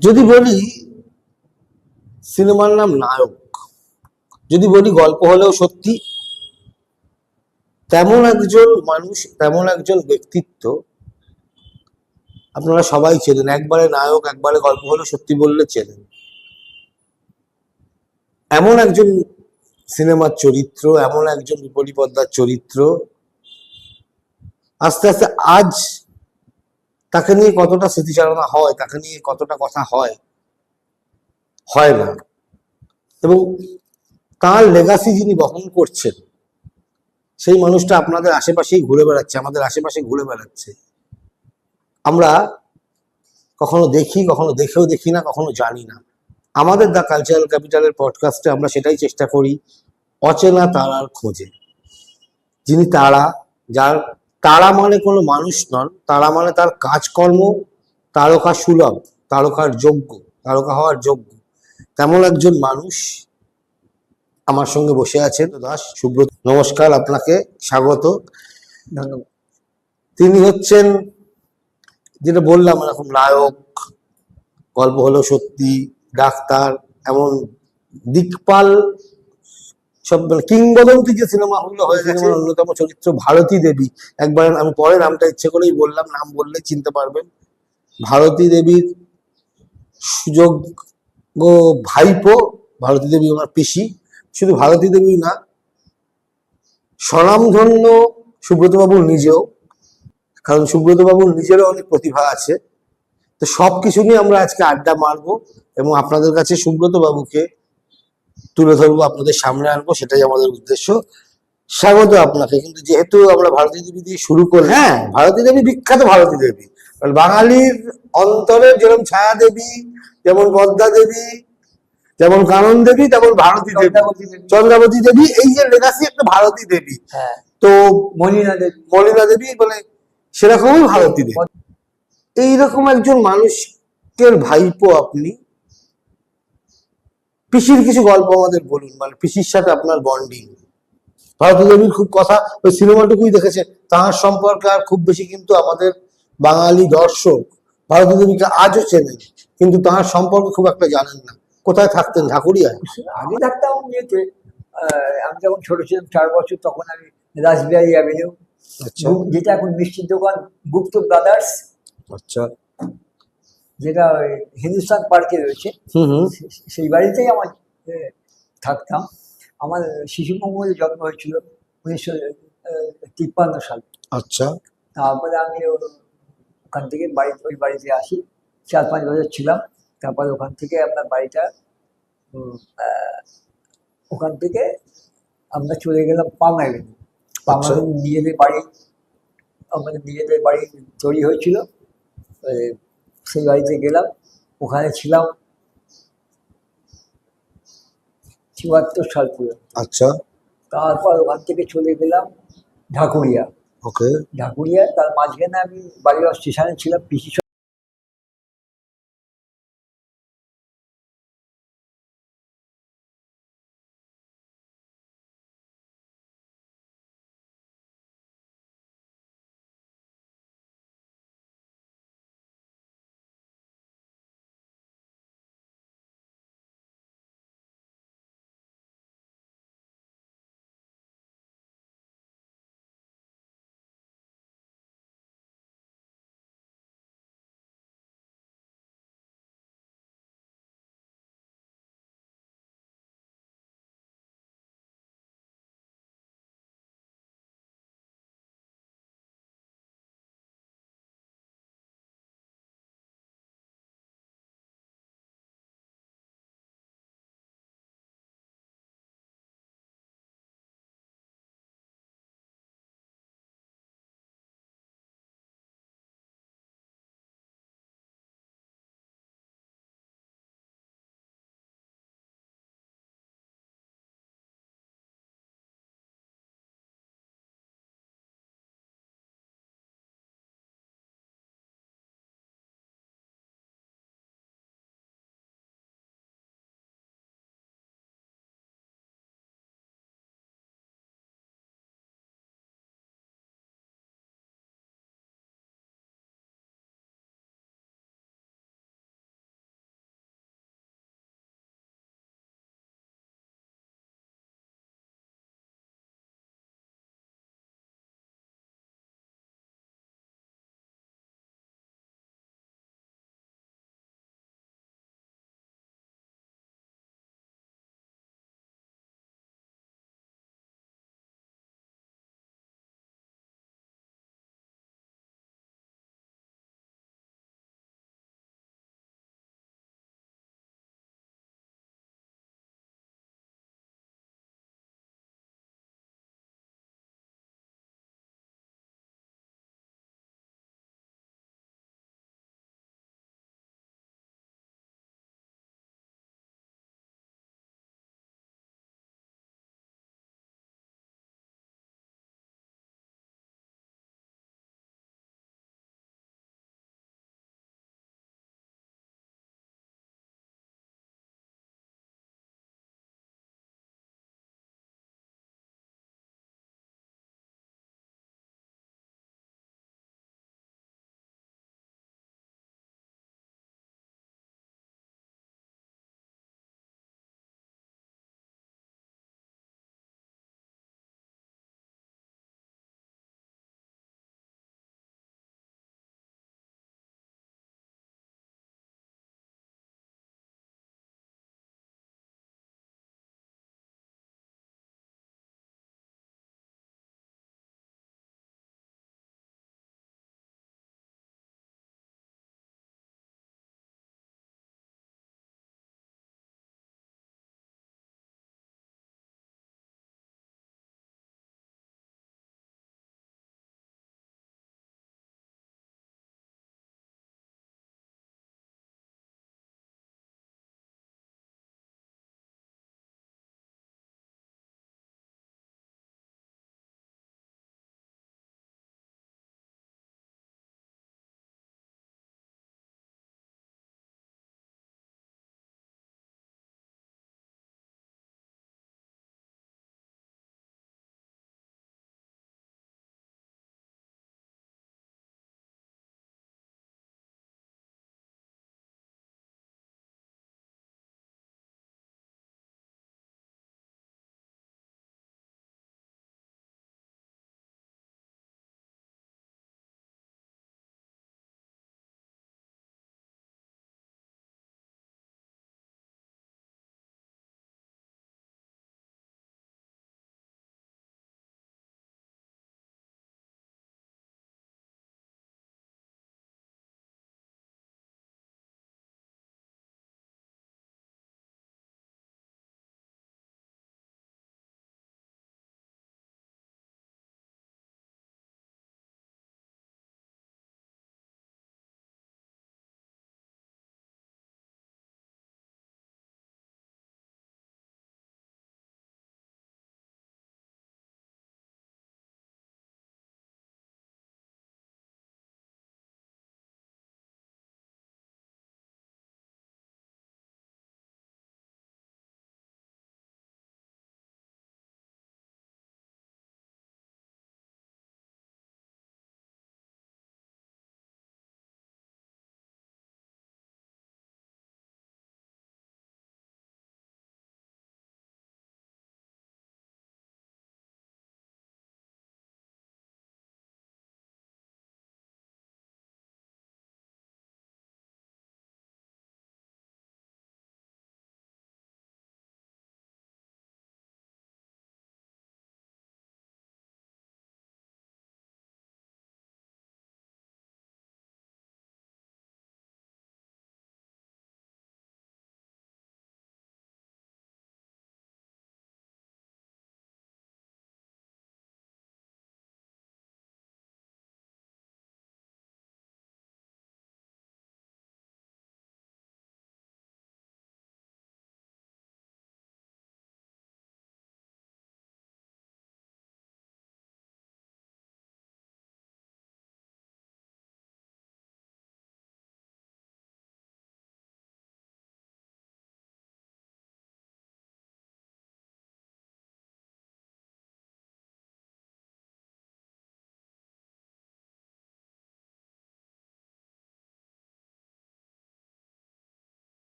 যদি বলি সিনেমার নাম নায়ক, যদি বলি গল্প হলেও সত্যি, তেমন একজন মানুষ, তেমন একজন ব্যক্তিত্ব আপনারা সবাই চেনেন। একবারে নায়ক, একবারে গল্প হলেও সত্যি বললে চেনেন। এমন একজন সিনেমার চরিত্র, এমন একজন রূপলী পর্দার চরিত্র, আস্তে আস্তে আজ তাকে নিয়ে কতটা স্মৃতিচারণা হয়, তাকে নিয়ে কতটা কথা হয়, হয় না। এবং তার লেগাসি যিনি বহন করছেন, সেই মানুষটা আপনাদের আশেপাশেই ঘুরে বেড়াচ্ছে, আমাদের আশেপাশে ঘুরে বেড়াচ্ছে। আমরা কখনো দেখি, কখনো দেখেও দেখি না, কখনো জানি না। আমাদের দ্য কালচারাল ক্যাপিটালের পডকাস্টে আমরা সেটাই চেষ্টা করি, অচেনা তারার খোঁজে। যিনি তারা, যার তারা মানে কোনো মানুষ নন, তারা মানে তার কাজকর্ম তারকা সুলভ, তারকার যোগ্য, তারকা হওয়ার যোগ্য, তেমন একজন মানুষ আমার সঙ্গে বসে আছেন। দাস সুব্রত, নমস্কার, আপনাকে স্বাগত। ধন্যবাদ। তিনি হচ্ছেন, যেটা বললাম, এরকম নায়ক, গল্প হলো সত্যি, ডাক্তার, এমন দিকপাল, সব মানে কিংবদন্তি যে সিনেমাগুলো হয়ে গেছে। অন্যতম চরিত্র ভারতী দেবী। একবার আমি পরে নামটা ইচ্ছে করেই বললাম, নাম বললে চিনতে পারবেন। ভারতী দেবীর সুযোগ্য ভাইপো, ভারতী দেবী ওনার পিসি। শুধু ভারতী দেবী না, স্বনামধন্য সুব্রতবাবুর নিজেও, কারণ সুব্রতবাবুর নিজেরও অনেক প্রতিভা আছে। তো সবকিছু নিয়ে আমরা আজকে আড্ডা মারবো এবং আপনাদের কাছে সুব্রত বাবুকে তুলে ধরবো, আপনাদের সামনে আনবো, সেটাই আমাদের উদ্দেশ্য। স্বাগত আপনাকে। কিন্তু যেহেতু আমরা ভারতী দেবী দিয়ে শুরু করি, হ্যাঁ, ভারতী দেবী বিখ্যাত, ভারতী দেবী বাঙালির অন্তরের যেমন ছায়া দেবী, যেমন পদ্মা দেবী, যেমন কানন দেবী, তেমন ভারতী দেবী, চন্দ্রাবতী দেবী। এই যে লেগাসি একটা ভারতী দেবী, তো মলিনা দেবী বলে, সেরকমই ভারতী দেবী। এইরকম একজন মানুষের ভাইপো আপনি। পিসির কিছু গল্প আমাদের বলুন, মানে পিসির সাথে আপনার বন্ডিং। ভারতী দেবীর খুব কথা, ওই সিনেমাটুকুই দেখেছে, তাহার সম্পর্কে আর খুব বেশি কিন্তু আমাদের বাঙালি দর্শক ভারতী দেবীকে আজও চেনেন, কিন্তু তাহার সম্পর্কে খুব একটা জানেন না। কোথায় থাকতেন? ঢাকুরিয়ায়? আমি থাকতাম ইয়েতে, আমি যখন ছোট ছিলাম 4 বছর, তখন আমি রাসবিহারী অ্যাভিনিউ, আচ্ছা যেটা এখন মিষ্টির দোকান গুপ্ত ব্রাদার্স, আচ্ছা, যেটা ওই হিন্দুস্তান পার্কে রয়েছে, সেই বাড়িতেই আমার থাকতাম। আমার শিশু মঙ্গলে জন্ম হয়েছিল 1953 সালে। আচ্ছা তারপরে আমি ওখান থেকে ওই বাড়িতে আসি, 4-5 বছর ছিলাম। তারপরে ওখান থেকে আপনার বাড়িটা, ওখান থেকে আমরা চলে গেলাম পাম অ্যাভিনিউ। পাম আচ্ছা। অ্যাভিনিউ নিজেদের বাড়ি, আমাদের নিজেদের বাড়ি তৈরি হয়েছিল। সেই বাড়িতে গেলাম, ওখানে ছিলাম 74 সাল পর্যন্ত। আচ্ছা, তারপর ওখান থেকে চলে গেলাম ঢাকুরিয়া। ওকে। ঢাকুরিয়া, তার মাঝখানে আমি বালিগঞ্জ স্টেশনে ছিলাম পিসি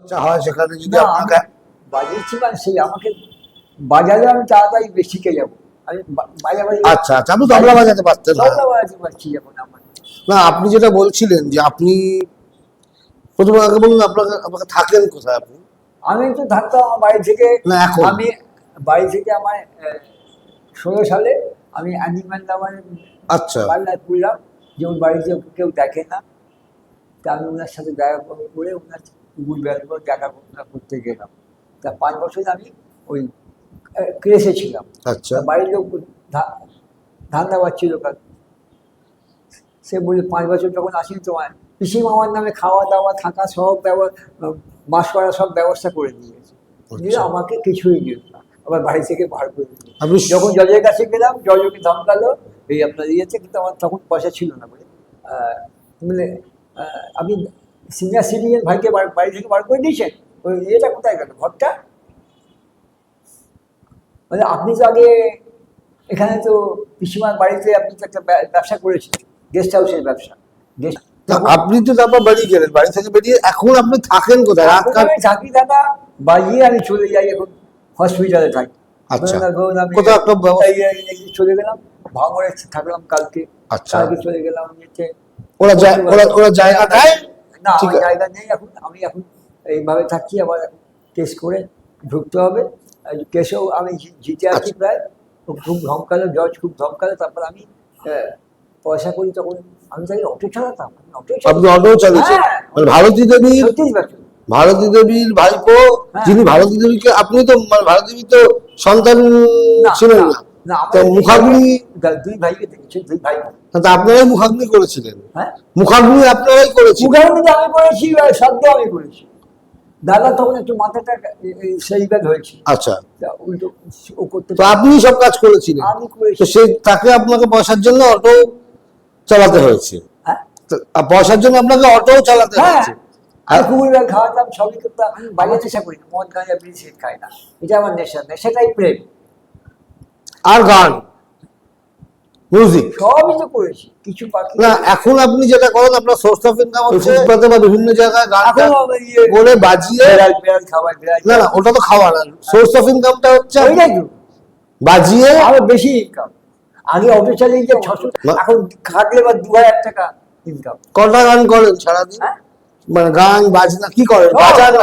আচ্ছা, হয় সেখানে যদি না, আপনাকে বাজিয়েছি মানে সেই আমাকে বাজালে আমি তাড়াতাড়ি শিখে যাবো। আমি বাজাবাজি আচ্ছা আচ্ছা, আপনি তবলা বাজাতে পারতেন না? তবলা বাজাতে পারছি এখন আমার। না, আপনি যেটা বলছিলেন যে আপনি প্রথমে আগে বলুন, আপনাকে আপনাকে থাকেন কোথায় আপনি? আমি তো থাকতাম আমার বাড়ি থেকে। না, এখন? আমি বাড়ি থেকে আমার 16 সালে আমি অ্যানিম্যাল আমার আচ্ছা পাল্লায় পড়লাম, যে ওর বাড়িতে কেউ দেখে না। তা আমি ওনার সাথে দেখা করে ওনার কুকুর বেড়াল করে দেখা করতে গেলাম। তা 5 বছর আমি ওই ক্রেসে ছিলাম। আচ্ছা তা বাড়ির লোক ধান্দা পাচ্ছিল কাজ। সে বলে 5 বছর যখন আসেনি তোমার পিসিমামার নামে খাওয়া দাওয়া থাকা সব মাস করা সব ব্যবস্থা করে দিয়েছে। দিয়ে আমাকে কিছুই দিল না, আবার বাড়ি থেকে বার করে দিল। আপনি যখন জজের কাছে গেলাম, জজ ওকে ধমকালো এই আপনার ইয়েছে, কিন্তু আমার তখন পয়সা ছিল না বলে বলে আপনি সিনিয়র সিটিজেন ভাইকে বাড়ি থেকে বার করে দিয়েছেন, ওই ইয়েটা কোথায় গেল ঘরটা? মানে আপনি তো আগে এখানে তো পিসিমার বাড়িতে আপনি তো একটা ব্যবসা করেছিলেন, গেস্ট হাউসের ব্যবসা। না, আপনি তো তারপর বেরিয়ে গেলেন, বাড়ি থেকে বেরিয়ে এখন আপনি থাকেন কোথায়? রাত চাকরি দাদা বাজিয়ে আমি চলে যাই, এখন হসপিটালে থাকি। আচ্ছা, ধরুন আমি কোথাও একটা চলে গেলাম, ভাঙড়ে থাকলাম কালকে। আচ্ছা। কালকে চলে গেলাম নিচে। ওরা জায়গা দেয়? না, ঠিক আমার আছে। জায়গা নেই এখন। আমি এখন এইভাবে থাকি, আবার কেস করে ঢুকতে হবে। কেসেও আমি জিতে আছি আচ্ছা। প্রায়। খুব ধমকালো জজ, খুব ধমকালো। তারপর আমি পয়সা করি তখন আমি তাই অটো চালাতাম। আপনি অটো চালিয়েছেন? মানে ভারতী দেবী, 36 বছর। ভারতী দেবীর ভাইপো, হ্যাঁ। যিনি ভারতী দেবীকে, আপনি তো মানে ভারতী দেবী তো সন্তান ছিলেন না, না, তো মুখাগ্নি, দুই ভাইকে দেখেছি, দুই ভাই। তো আপনারাই মুখাগ্নি করেছিলেন? হ্যাঁ, মুখাগ্নি আপনারাই করেছিলেন? মুখাগ্নি আমি করেছি, সদ্য আমি করেছি। দাদা তখন একটু মাথাটা সেই ব্যাগ হয়েছে। আচ্ছা, উল্টো ও করতে তো আপনি সব কাজ করেছিলেন? আমি করেছি। তো সেই তাকে আপনাকে পয়সার জন্য অটো চালাতে হয়েছে? হ্যাঁ, তো পয়সার জন্য আপনাকে অটো চালাতে হ্যাঁ, হয়েছে? আমি কুকুর ব্যাগ খাওয়াতাম, সবই করতাম। আমি বাইরে নেশা করি না, মদ গাঁজা বিড়ি সিগারেট খাই না। এটা আমার নেশা, নেশাটাই প্রেম। আর গান, মিউজিক? সবই তো করেছি, কিছু বাকি না, এখন আপনি যেটা করেন, আপনার সোর্স অফ ইনকাম হচ্ছে ফুটপাতে বা বিভিন্ন জায়গায় গান এখন বলে বাজিয়ে। বেড়াল বেড়াল খাওয়া, বেড়াল না না, ওটা তো খাওয়া না, সোর্স অফ ইনকামটা হচ্ছে ওইটাই তো বাজিয়ে। আরো বেশি ইনকাম। আগে অটো চালিয়ে যে 600, এখন খাটলে বা 2000 টাকা ইনকাম। কটা গান করেন সারাদিন? হ্যাঁ, মানে গান বাজনা কি করেন? বাজান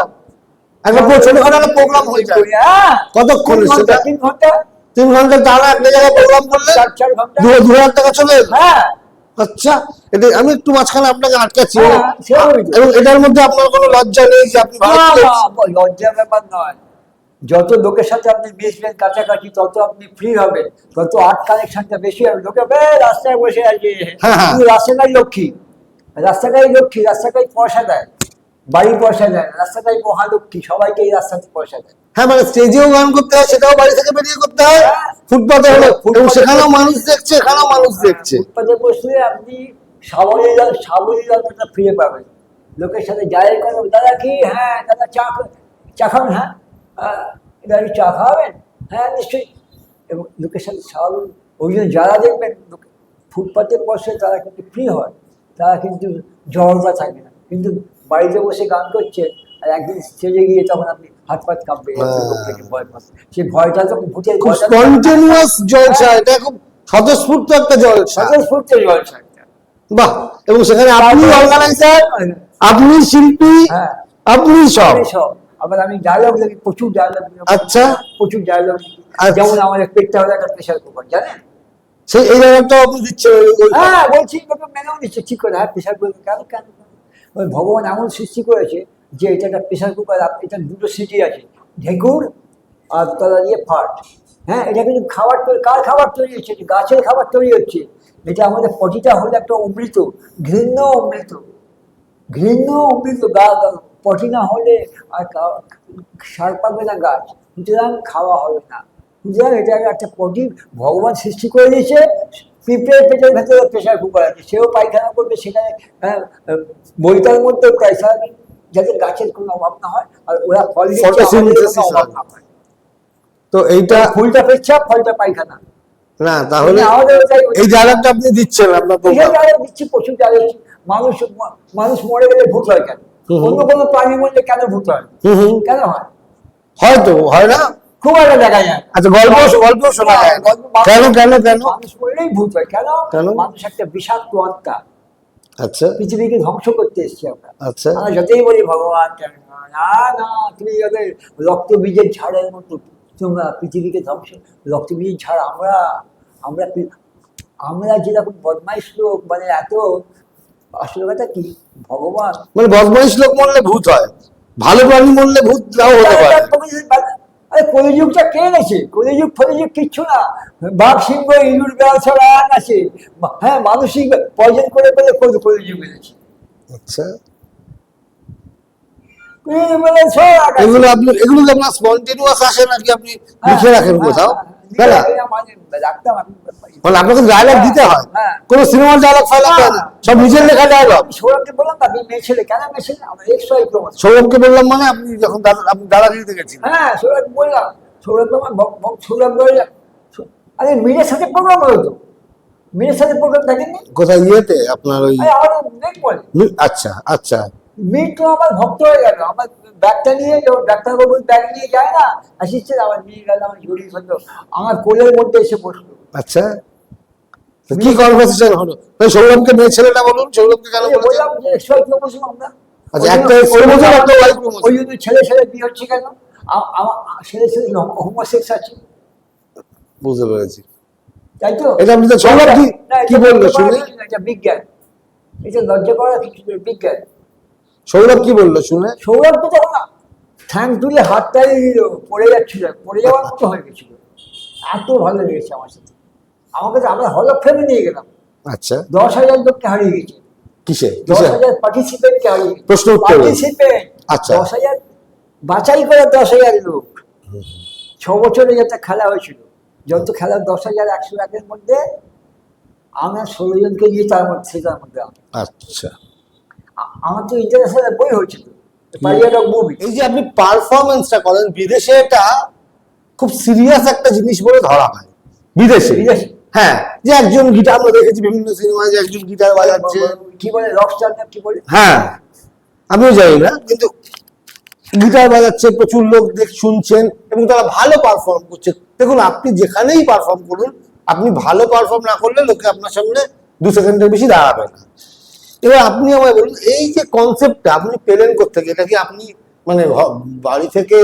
একটা ছোটখাটো একটা প্রোগ্রাম হয়ে যায়, হ্যাঁ, কতক্ষণ সেটা? 3 ঘন্টা 3 ঘন্টা তারা একটা জায়গায় প্রোগ্রাম করলে 4 ঘন্টা। 2000 টাকা চলে এলো? হ্যাঁ, আচ্ছা, এটা আমি একটু মাঝখানে আপনাকে আটকাচ্ছি, হ্যাঁ, সেরকমই তো। এবং এটার মধ্যে আপনার কোনো লজ্জা নেই যে আপনি না, ভারতীয়? না, লজ্জার ব্যাপার নয়। যত লোকের সাথে আপনি মিশবেন কাছাকাছি, তত আপনি ফ্রি হবেন, তত আর্ট কানেকশনটা বেশি হবে। লোকে রাস্তায় বসে আছে, হ্যাঁ, হ্যাঁ। তুই রাস্তাটাই লক্ষ্মী, রাস্তাটাই লক্ষ্মী, রাস্তাটাই পয়সা দেয়, বাড়ি পয়সা দেয়, রাস্তাটাই মহালক্ষ্মী, সবাইকে এই রাস্তাতে পয়সা দেয়। হ্যাঁ, মানে স্টেজেও গান করতে হয়, সেটাও বাড়ি থেকে বেরিয়ে করতে হয়। হ্যাঁ। ফুটপাতে হলো, ফুটপাতে এবং সেখানেও মানুষ দেখছে, এখানেও মানুষ দেখছে। ফুটপাতে বসলে আপনি সাবলীলতা ফিরে পাবেন। লোকের সাথে যাই করো, দাদা কি, হ্যাঁ দাদা চা খাবেন, হ্যাঁ দাদা চা খাওয়াবেন, হ্যাঁ নিশ্চয়ই। এবং লোকের সাথে স্বাভাবিক। ওই জন্য যারা দেখবেন ফুটপাতে বসে তারা কিন্তু ফ্রি হয়, তারা কিন্তু জড়তা থাকে না। কিন্তু বাড়িতে বসে গান করছে, আর একদিন স্টেজে গিয়ে তখন আপনি হাত পাত কাঁপবে, লোক থেকে ভয় পাচ্ছে। সেই ভয়টা তো ভূতের খুব ভয়টা, স্পন্টেনিয়াস জলসা, এটা খুব স্বতঃস্ফূর্ত একটা জলসা। স্বতঃস্ফূর্ত জলসা। বাহ! এবং সেখানে আপনি অর্গানাইজার, আপনি শিল্পী, হ্যাঁ, আপনি সব। আমি সব। আবার আমি ডায়লগ লিখি, প্রচুর ডায়লগ। আচ্ছা। প্রচুর ডায়লগ। আচ্ছা। যেমন আমাদের পেটটা হলো একটা প্রেশার কুকার, জানেন? সেই এই জায়গাটাও আপনি দিচ্ছেন হ্যাঁ, বলছি লোকে মেনেও নিচ্ছে, ঠিক করে। হ্যাঁ, প্রেশার কুকার কেন কেন? ওই ভগবান এমন সৃষ্টি করেছে যে এটা একটা প্রেশার কুকার, এটা দুটো সিটি আছে, ঢেকুর আর তলা দিয়ে ফাট। হ্যাঁ, এটা কিন্তু খাবার তৈরি, কার খাবার তৈরি হচ্ছে? গাছের খাবার তৈরি হচ্ছে। এটা আমাদের পটিটা হলো একটা অমৃত, ঘৃণ্য অমৃত, ঘৃণ্য অমৃত। পটি না হলে আর সার পাবে না গাছ, সুতরাং খাওয়া হবে না। সুতরাং এটা একটা পটি ভগবান সৃষ্টি করে দিয়েছে। পিঁপড়ের পেটের ভেতরে প্রেশার কুকার আছে, সেও পায়খানা করবে সেখানে। বইটার মধ্যে প্রায় সারাদিন, যাতে গাছের কোনো অভাব না হয়, আর ওরা ফল দিচ্ছে, আমাদের কোনো অভাব না হয়। তো এইটা ফুলটা পেচ্ছাপ, ফলটা পায়খানা। না, তাহলে আমাদের এই জায়গাটা আপনি দিচ্ছেন আপনার প্রোগ্রাম? দিচ্ছি, প্রচুর জায়গা। মানুষ মরে গেলে ভূত হয় কেন? হুম। অন্য কোনো প্রাণী মরলে কেন ভূত হয়? কেন হয়? হয়তো হয় না। খুব একটা দেখা যায় না। আচ্ছা, গল্প শোনা যায় না। গল্প মানুষ- কেন? মানুষ মরলেই ভূত হয় কেন? কেন? মানুষ একটা বিষাক্ত আত্মা, আচ্ছা পৃথিবীকে ধ্বংস করতে এসেছি আমরা। আচ্ছা। আমরা যতই বলি ভগবান কেন, না না, তুমি যাদের রক্ত বীজের ঝাড়ের মতো, তোমরা পৃথিবীকে ধ্বংস, রক্ত বীজের ঝাড় আমরা। আমরা আমরা যেরকম বদমাইশ লোক, মানে এত, আসলে কথা কি, ভগবান মানে বদমাইশ লোক মরলে ভূত হয়, ভালো প্রাণী মরলে ভূত নাও হতে পারে। আরে কলিযুগটা কে গেছে? কলিযুগ ফলিযুগ কিচ্ছু না। বাঘ সিংহ ইঁদুর বেড়া ছাড়া এক আছে। হ্যাঁ, মানসিক পয়জন করে বলে কলিযুগ এনেছে। আচ্ছা, এগুলো এগুলো কি আপনার স্পন্টেনিয়াস আসে নাকি আপনি লিখে রাখেন কোথাও? তাই না? মানে আপনাকে ডায়লগ দিতে হয়, হ্যাঁ। কোনো সিনেমার ডায়লগ ফাইলাতে হয় না, সব নিজের লেখা ডায়লগ। সৌরভকে বললাম আপনি মেয়ে ছেলে কেন, মেয়ে ছেলে আমার এক্সট্রাই প্রমাণ। সৌরভকে বললাম মানে আপনি যখন আপনি দাদাগিরিতে গেছিলেন। হ্যাঁ, সৌরভ বললাম, সৌরভ তোমার সৌরভ বললাম, আরে মীরের সাথে প্রোগ্রাম হতো, মীরের সাথে প্রোগ্রাম থাকেনি? কোথায় ইয়েতে আপনার ওই? আরে আমার নেক বলে, আচ্ছা আচ্ছা। মীর তো আমার ভক্ত হয়ে গেল। আমার ব্যাগটা নিয়ে, যখন ডাক্তারবাবুর ব্যাগ নিয়ে যায় না, আসিচ্ছে আমার নিয়ে গেল, আমার জড়িয়ে ধরলো, আমার কোলের মধ্যে এসে বসলো। আচ্ছা, তো কি কনভারসেশন হলো? তাই সৌরভকে মেয়ে ছেলেটা বলুন, সৌরভকে কেন ওই যে বলেছেন? বললাম যে এক্সট্রাই প্রমোশন আমরা। আচ্ছা, ওই একটা জন্য- এক্সট্রা প্রমোশন, একটা ওয়াই প্রমোশন। ওই জন্য ছেলে ছেলে বিয়ে হচ্ছে কেন? আমার ছেলে ছেলে হোমোসেক্স আছে, বুঝতে পেরেছি। তাই তো? এটা আপনি তো সৌরভ না, কি এটা বললো লজ্জা করার শুনে? কিছু না, এটা বিজ্ঞান। এটা লজ্জা করার কিছু নেই, বিজ্ঞান। সৌরভ কি বললো শুনে? সৌরভ তো তখন না, ঠ্যাং তুলে হাতটাই দিল, পড়ে যাচ্ছিল, পড়ে যাওয়ার মতো হয়ে গেছিল। এত ভালো লেগেছে আমার সাথে। আমাকে তো, আমরা হল অফ ফেমে নিয়ে গেলাম। আচ্ছা, 10,000 লোককে হারিয়ে গেছে, কিসে 10,000 পার্টিসিপেন্টকে হারিয়ে গেছে। প্রশ্ন উত্তরে? পার্টিসিপেন্ট, আচ্ছা। 10,000 বাছাই করে 10,000 লোক। 6 বছরে যত খেলা হয়েছিল, যত খেলা 10,101 মধ্যে আমরা 16 জনকে নিয়ে তার মধ্যে, সেটার মধ্যে আচ্ছা। আমার তো ইন্টারন্যাশনাল বই হয়েছিল, পারিয়াড অফ মুভি। এই যে আপনি পারফরমেন্সটা করেন বিদেশে, এটা খুব সিরিয়াস একটা জিনিস বলে ধরা হয় বিদেশে। বিদেশে? হ্যাঁ, যে একজন গিটার, আমরা দেখেছি বিভিন্ন সিনেমায় যে একজন গিটার বাজাচ্ছে। কি বলে, রকস্টার না কি বলে? হ্যাঁ, আমিও জানি না, কিন্তু গিটার বাজাচ্ছে, প্রচুর লোক শুনছেন এবং তারা ভালো পারফর্ম করছে। দেখুন, আপনি যেখানেই পারফর্ম করুন, আপনি ভালো পারফর্ম না করলে লোকে আপনার সামনে 2 সেকেন্ডের বেশি দাঁড়াবে না। এবার আপনি আমায় বলুন, এই যে কনসেপ্টটা আপনি পেলেন কোত্থেকে? এটা কি আপনি মানে বাড়ি থেকে,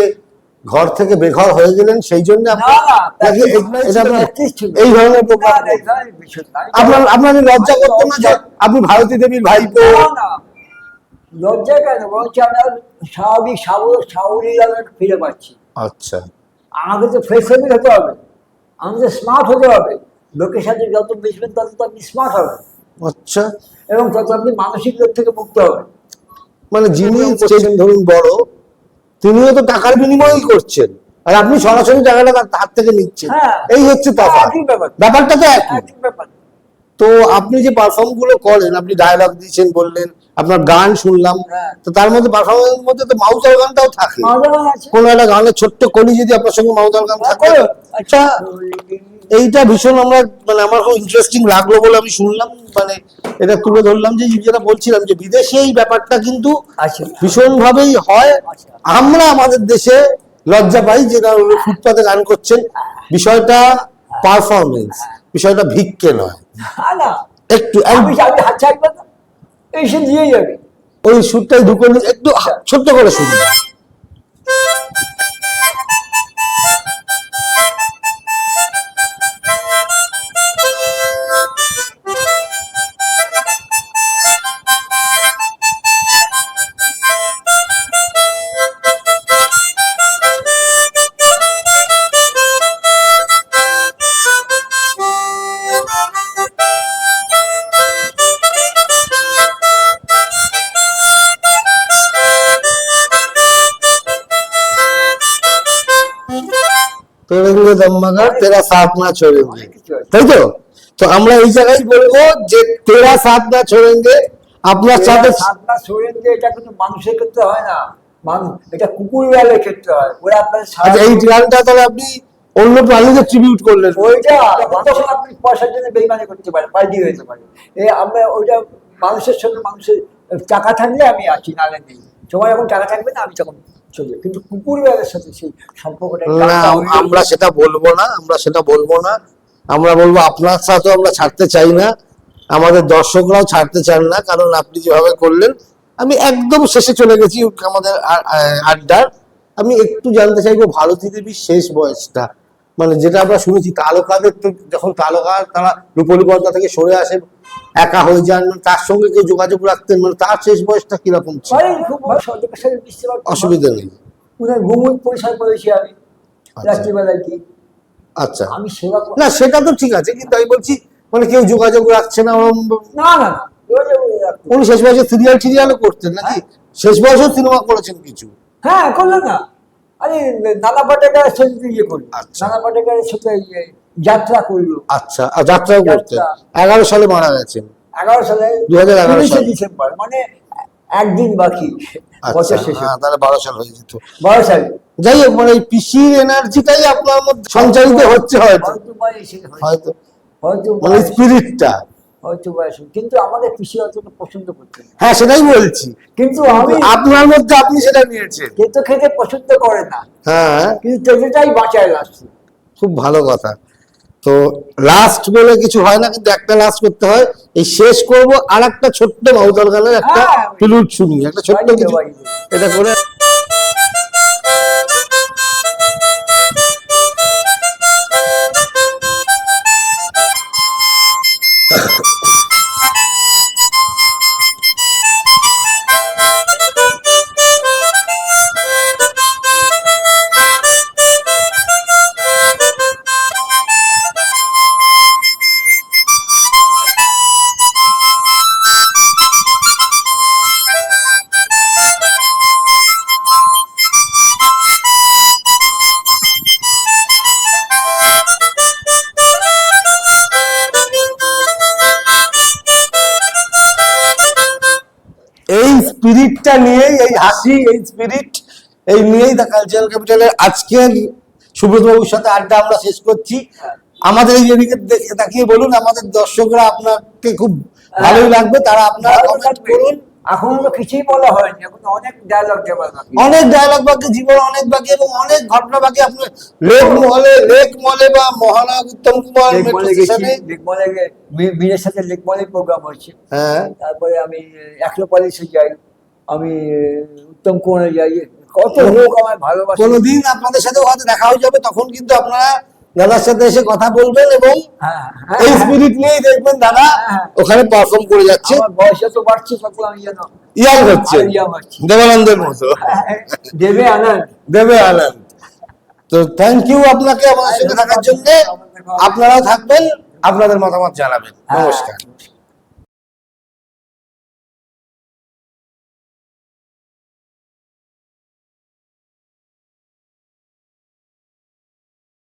ঘর থেকে বেঘর হয়ে গেলেন সেই জন্য না, না, নাকি এটা আপনার practice ছিল। এই ধরনের না, প্রোগ্রাম? না, এই ধরনের বিষয় না। আপনার লজ্জা করতো না যে আপনি ভারতী দেবীর ভাইপো? না, না, লজ্জা কেন, বলছি আমরা স্বাভাবিক স্বাভাবিক ফিরে পাচ্ছি। আচ্ছা আমাকে তো ফ্লেক্সিবল হতে হবে, আমাকে স্মার্ট হতে হবে। লোকের সাথে যত মিশবেন তত তো আপনি স্মার্ট হবেন, আচ্ছা। এবং তত আপনি মানসিক রোগ থেকে মুক্ত হবেন। মানে যিনি করছেন ধরুন বড়, তিনিও তো টাকার বিনিময়ই করছেন, আর আপনি সরাসরি টাকাটা তার হাত থেকে নিচ্ছেন। হ্যাঁ। এই হচ্ছে তফাৎ। একই ব্যাপার। ব্যাপারটা তো একই। একই ব্যাপার। তো আপনি যে পারফর্ম গুলো করেন, আপনি ডায়লগ দিয়েছেন বললেন, আপনার গান শুনলাম, হ্যাঁ। তো তার মধ্যে পারফরমেন্সের মধ্যে তো মাউথাল গানটাও থাকে। মাদার আছে। কোন একটা গানের ছোট্ট কলি যদি আপনার সঙ্গে মাউথাল গান থাকে, আচ্ছা, এইটা ভীষণ আমরা, মানে আমার খুব ইন্টারেস্টিং লাগলো বলে আমি শুনলাম, মানে এটা তুলে ধরলাম যে যেটা বলছিলাম যে বিদেশে এই ব্যাপারটা কিন্তু আচ্ছা। ভীষণ ভাবেই হয়। আমরা আমাদের দেশে লজ্জা পাই যে ফুটপাতে গান করছেন। বিষয়টা পারফরমেন্স, বিষয়টা ভিক্ষে নয়। না, না, একটু আমি হাত ছাড়বো না, এই সে দিয়ে যাবে। ওই সুরটাই ঢুকে একটু ছোট্ট করে শুনি। তোরেঙ্গে দম্মাগার তেরা সাথ না ছোড়েঙ্গে, তাই তো? তো আমরা এই জায়গায় বলবো যে তেরা সাথ না ছোড়েঙ্গে, আপনার সাথে। সাতটা শরীর দিয়ে, এটা কিন্তু মানুষের ক্ষেত্রে হয় না, মানুষ, এটা কুকুর বিড়ালের ক্ষেত্রে হয়। ওরা আপনার আচ্ছা, এই গানটা তাহলে আপনি অন্য প্রাণীদের ট্রিবিউট করলেন? ওইটা তখন আপনি পয়সার জন্য বেইমানি করতে পারেন, পাল্টি হতে পারে। আমরা ওইটা মানুষের সঙ্গে, মানুষের টাকা থাকলে আমি আছি, নালে নেই। তোমার যখন টাকা থাকবে না আমি তখন চলবে, কিন্তু কুকুর বেলার সাথে সেই সম্পর্কটা না, আমরা সেটা বলবো না, আমরা সেটা বলবো না। আমরা বলবো আপনার সাথে আমরা ছাড়তে চাই না, আমাদের দর্শকরাও ছাড়তে চান না, কারণ আপনি যেভাবে করলেন। আমি একদম শেষে চলে গেছি আমাদের আড্ডার। আমি একটু জানতে চাইবো ভারতী দেবীর শেষ বয়সটা, মানে যেটা আমরা শুনেছি তারকাদের তো যখন তারকা তারা রূপলী পর্দা থেকে সরে আসেন, একা হয়ে যান, মানে তার সঙ্গে কেউ যোগাযোগ রাখতেন, মানে তার শেষ বয়সটা কিরকম ছিল? খুব সদস্যের সাথে মিশতে পারতাম। অসুবিধা নেই। উনার গুমুট পরিষ্কার করেছি আমি আচ্ছা। রাত্রিবেলায় কি আচ্ছা, আমি সেবা না সেটা তো ঠিক আছে, কিন্তু আমি বলছি মানে কেউ যোগাযোগ রাখছে না। না না না যোগাযোগ রাখবো। উনি শেষ বয়সে সিরিয়ালও করতেন নাকি? শেষ বয়সেও সিনেমা করেছেন কিছু? হ্যাঁ করলো না, আরে নানা পাটেকারের সাথে ইয়ে করলো, আচ্ছা। নানা পাটেকারের সাথে যাত্রা করলো। আচ্ছা, আর যাত্রাও করতেন। 11 সালে মারা গেছেন। 11 সালে 2011 19 সাল। ডিসেম্বর, মানে একদিন বাকি আচ্ছা, বছর শেষে। হ্যাঁ, তাহলে 12 সাল হয়ে যেত। 12 সালে যাই হোক, মানে এই পিসির এনার্জিটাই আপনার মধ্যে সঞ্চারিত হচ্ছে হয়তো, হয়তো বা এসে হয়তো হয়তো মানে স্পিরিটটা। হয়তো বা এসে। কিন্তু আমাদের কৃষি অতটা পছন্দ করতেন না। হ্যাঁ, সেটাই বলছি, কিন্তু আমি আপনার মধ্যে আপনি সেটা নিয়েছেন। তেতো খেতে পছন্দ করে না, হ্যাঁ, কিন্তু তেতোটাই বাঁচায় লাস্ট। খুব ভালো কথা। তো লাস্ট বলে কিছু হয় না, কিন্তু একটা লাস্ট করতে হয়। এই শেষ করব আর একটা ছোট্ট মাউদার গানের একটা হ্যাঁ। প্রিলুড শুনি, একটা ছোট্ট বাড়িতে, কিছু বাড়িতে। এটা করে। এই স্পিরিটটা নিয়েই, এই হাসি, এই স্পিরিট এই নিয়েই দ্য কালচারাল ক্যাপিটালের আজকের সুব্রত বাবুর সাথে আড্ডা আমরা শেষ করছি। আমাদের এই এদিকে দেখে তাকিয়ে বলুন, আমাদের দর্শকরা আপনাকে খুব ভালোই লাগবে, তারা আপনারা কমেন্ট করুন। এখনো তো কিছুই বলা হয়নি, এখন অনেক ডায়লগ দেওয়ার বাকি। অনেক ডায়লগ বাকি, জীবন অনেক বাকি, এবং অনেক ঘটনা বাকি। আপনার লেক মলে বা মহানায়ক উত্তম কুমার মেট্রো লেকমলে গেছি, স্টেশনে। লেকমলে মীরের সাথে লেকমলে প্রোগ্রাম হচ্ছে। হ্যাঁ, তারপরে আমি অ্যাক্রোপলিসে যাই, আমি উত্তম কুমারে যাই। কত লোক আমার ভালোবাসে। কোনোদিন আপনাদের সাথে হয়তো দেখা হয়ে যাবে, তখন কিন্তু আপনারা দাদার সাথে এসে কথা বলবেন, এবং হ্যাঁ, হ্যাঁ, এই হ্যাঁ। স্পিরিট নিয়েই দেখবেন দাদা হ্যাঁ। ওখানে পারফর্ম করে যাচ্ছে। আমার বয়স তো বাড়ছে, তত আমি যেন ইয়াং হচ্ছে, আর young হচ্ছি। দেবানন্দের মতো। দেবে আনন্দ। দেবে আনন্দ। তো থ্যাংক ইউ আপনাকে আমাদের সাথে থাকার জন্য। আপনারাও থাকবেন, আপনাদের মতামত জানাবেন। নমস্কার।